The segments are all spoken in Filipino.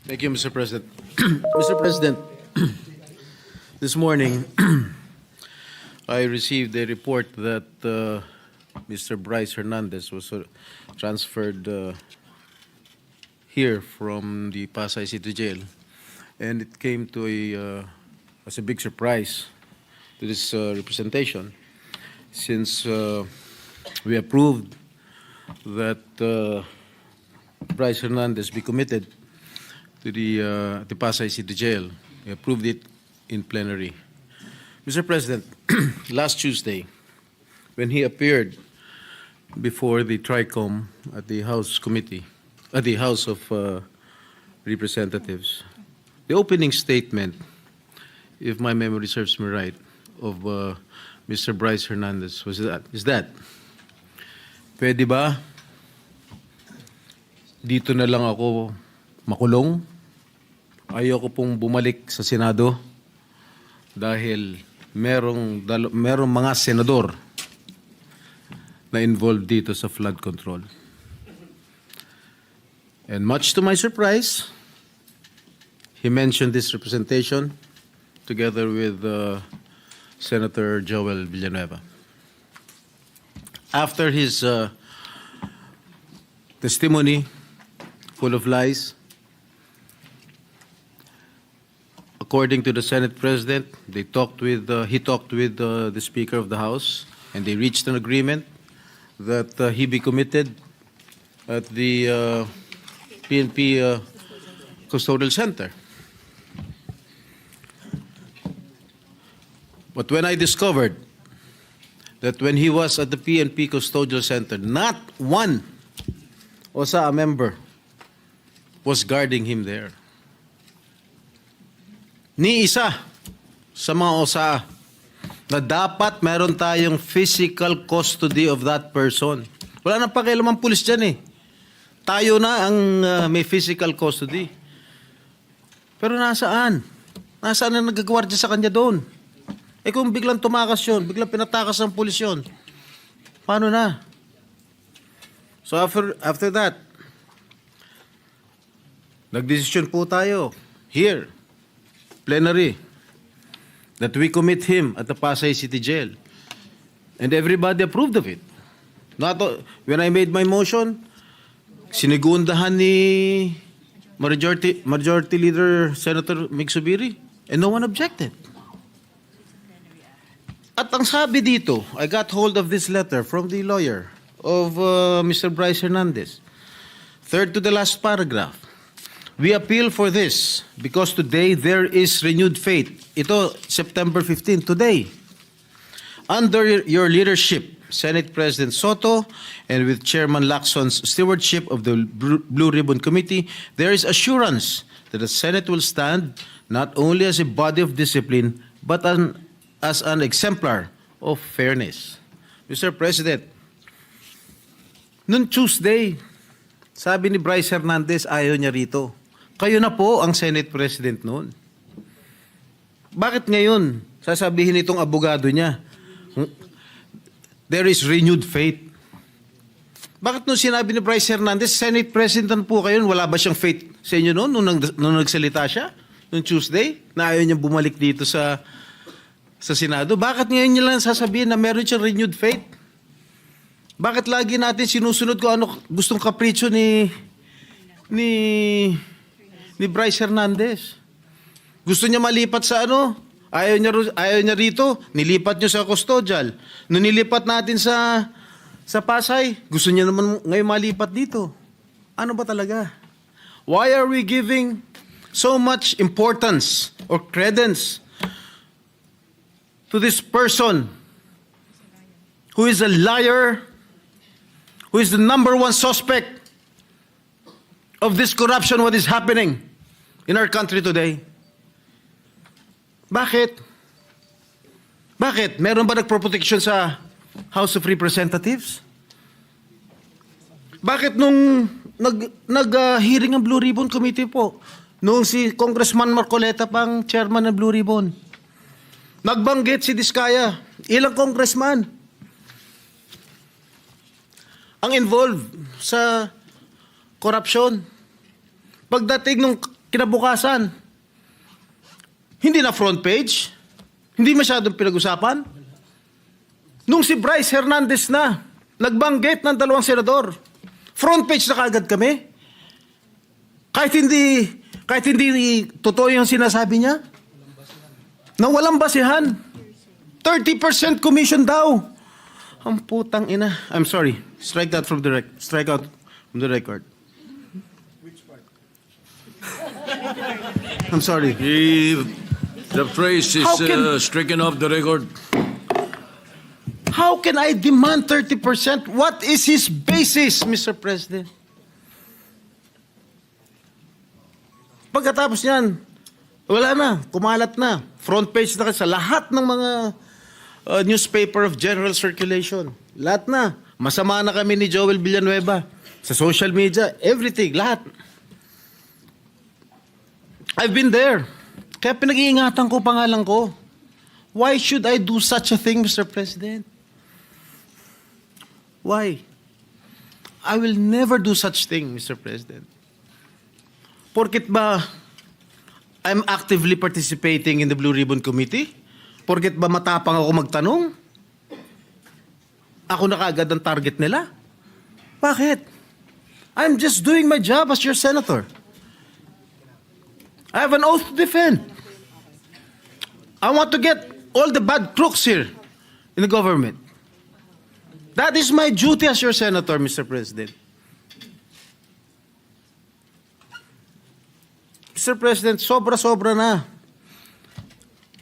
Thank you, Mr. President. Mr. President, this morning I received a report that Mr. Bryce Hernandez was transferred here from the Pasay City Jail, and it came to as a big surprise to this representation, since we approved that Bryce Hernandez be committed to the Pasay City Jail. We approved it in plenary. Mr. President, last Tuesday, when he appeared before the TRICOM at the House Committee, at the House of Representatives, the opening statement, if my memory serves me right, of Mr. Bryce Hernandez is that, pwede ba dito na lang ako makulong? Ayoko pong bumalik sa Senado dahil merong mga senador na involved dito sa flood control. And much to my surprise, he mentioned this representation together with Senator Joel Villanueva. After his testimony, full of lies, according to the Senate President, he talked with the Speaker of the House, and they reached an agreement that he be committed at the PNP Custodial Center. But when I discovered that when he was at the PNP Custodial Center, not one OSA member was guarding him there. Ni isa sa mga OSA na dapat meron tayong physical custody of that person. Wala nang pakialam ang pulis dyan eh. Tayo na ang may physical custody. Pero nasaan? Nasaan ang nagagwardya sa kanya doon? Eh kung biglang tumakas yun, biglang pinatakas ng pulis yun, paano na? So after that, nagdesisyon po tayo here, plenary, that we commit him at the Pasay City Jail. And everybody approved of it. When I made my motion, sinigundahan ni Majority Leader Senator Mig Subiri, and no one objected. At ang sabi dito, I got hold of this letter from the lawyer of Mr. Bryce Hernandez. Third to the last paragraph. We appeal for this because today there is renewed faith. Ito, September 15, today. Under your leadership, Senate President Soto, and with Chairman Lacson's stewardship of the Blue Ribbon Committee, there is assurance that the Senate will stand not only as a body of discipline, but as an exemplar of fairness. Mr. President, noong Tuesday, sabi ni Bryce Hernandez, ayaw niya rito. Kayo na po ang Senate President noon. Bakit ngayon sasabihin itong abogado niya, there is renewed faith? Bakit nung sinabi ni Bryce Hernandez, Senate President po kayo, wala ba siyang faith sa inyo noon nung nagsalita siya? Noong Tuesday, na ayaw niya bumalik dito sa Senado? Bakit ngayon niya lang sasabihin na meron siyang renewed faith? Bakit lagi natin sinusunod ko ano gustong kapritsyo ni Bryce Hernandez? Gusto niya malipat sa ano? Ayaw niya rito. Nilipat niyo sa custodial. Nung nilipat natin sa Pasay, gusto niya naman ngayon malipat dito. Ano ba talaga? Why are we giving so much importance or credence to this person who is a liar, who is the number one suspect of this corruption, what is happening in our country today? Bakit? Bakit? Meron ba nagproprotection sa House of Representatives? Bakit nung nag-hearing ang Blue Ribbon Committee po, nung si Congressman Marcoleta pang chairman ng Blue Ribbon, nagbanggit si Diskaya, ilang congressman ang involved sa korupsyon. Pagdating nung kinabukasan, hindi na front page, hindi masyadong pinag-usapan. Nung si Bryce Hernandez na, nagbanggit ng 2 senador, front page na kaagad kami. Kahit hindi totoo yung sinasabi niya, na walang basihan. 30% commission daw. Ang putang ina. I'm sorry. Strike out from the record. Which part? I'm sorry. The phrase is stricken off the record. How can I demand 30%? What is his basis, Mr. President? Pagkatapos niyan, wala na, kumalat na. Front page na sa lahat ng mga newspaper of general circulation. Lahat na. Masama na kami ni Joel Villanueva. Sa social media, everything, lahat. I've been there. Kaya pinag-iingatan ko pangalan ko. Why should I do such a thing, Mr. President? Why? I will never do such thing, Mr. President. Porket ba I'm actively participating in the Blue Ribbon Committee? Porket ba matapang ako magtanong? Ako na kaagad ang target nila? Bakit? I'm just doing my job as your senator. I have an oath to defend. I want to get all the bad crooks here in the government. That is my duty as your senator, Mr. President. Mr. President, sobra-sobra na.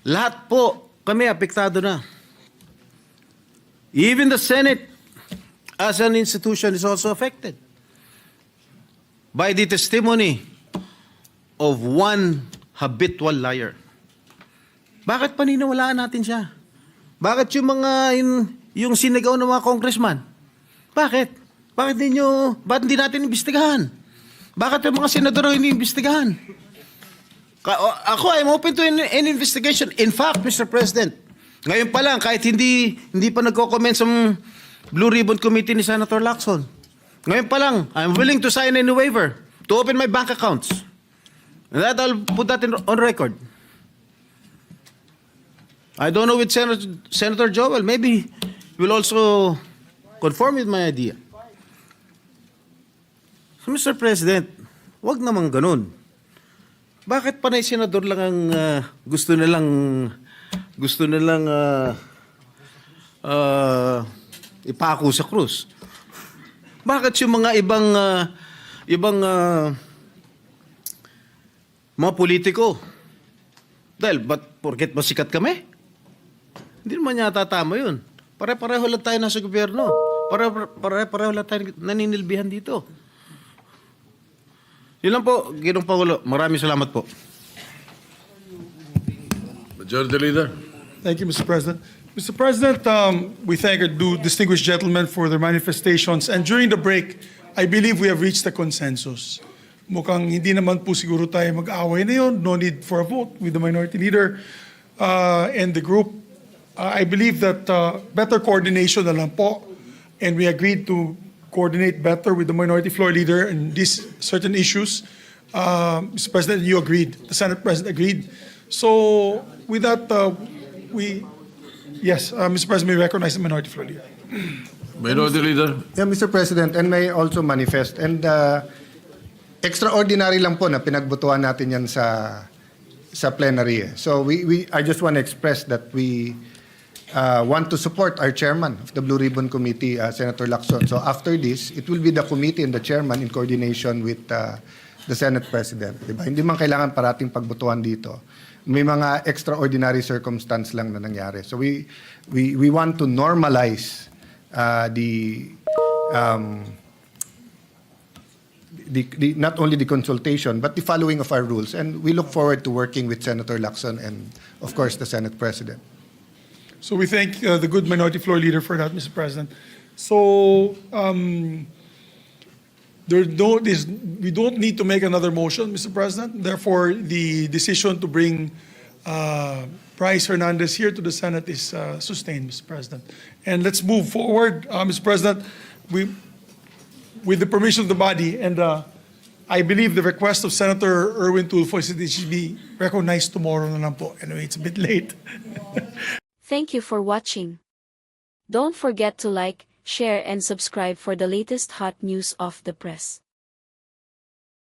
Lahat po kami apektado na. Even the Senate as an institution is also affected by the testimony of one habitual liar. Bakit paniniwalaan natin siya? Bakit yung mga yung sinigaw ng mga congressman? Bakit? Bakit hindi natin imbestigahan? Bakit yung mga senador hindi imbestigahan? Ako, I'm open to any investigation. In fact, Mr. President, ngayon pa lang, kahit hindi pa nagko-comment sa Blue Ribbon Committee ni Senator Lacson, ngayon pa lang, I'm willing to sign any waiver to open my bank accounts. And that I'll put that on record. I don't know with Senator Joel. Maybe he will also conform with my idea. So, Mr. President, wag namang ganun. Bakit panay senador lang ang gusto nilang ipako sa krus? Bakit yung mga ibang mga politiko? Dahil, porket masikat kami? Hindi naman yata tama yun. Pare-pareho lang tayo nasa gobyerno. Pare-pareho lang tayo naninilbihan dito. Yun lang po, Ginoong Pangulo. Maraming salamat po. Majority Leader. Thank you, Mr. President. Mr. President, we thank our distinguished gentlemen for their manifestations. And during the break, I believe we have reached a consensus. Mukhang hindi naman po siguro tayo mag-away na yun. No need for a vote with the Minority Leader and the group. I believe that better coordination na lang po. And we agreed to coordinate better with the Minority Floor Leader in these certain issues. Mr. President, you agreed. The Senate President agreed. So with that, yes, Mr. President, may recognize the Minority Floor Leader. Minority Leader. Yeah, Mr. President, and may also manifest. And extraordinary lang po na pinagbutuan natin yan sa plenary. So I just want to express that we want to support our chairman of the Blue Ribbon Committee, Senator Lacson. So after this, it will be the committee and the chairman in coordination with the Senate President. Diba? Hindi man kailangan parating pagbutuan dito. May mga extraordinary circumstance lang na nangyari. So we want to normalize not only the consultation, but the following of our rules. And we look forward to working with Senator Lacson and, of course, the Senate President. So we thank the good Minority Floor Leader for that, Mr. President. So we don't need to make another motion, Mr. President. Therefore, the decision to bring Bryce Hernandez here to the Senate is sustained, Mr. President. And let's move forward, Mr. President. With the permission of the body and I believe the request of Senator Erwin Tulfo is that it should be recognized tomorrow na lang po. Anyway, it's a bit late. Thank you for watching. Don't forget to like, share and subscribe for the latest hot news of the press.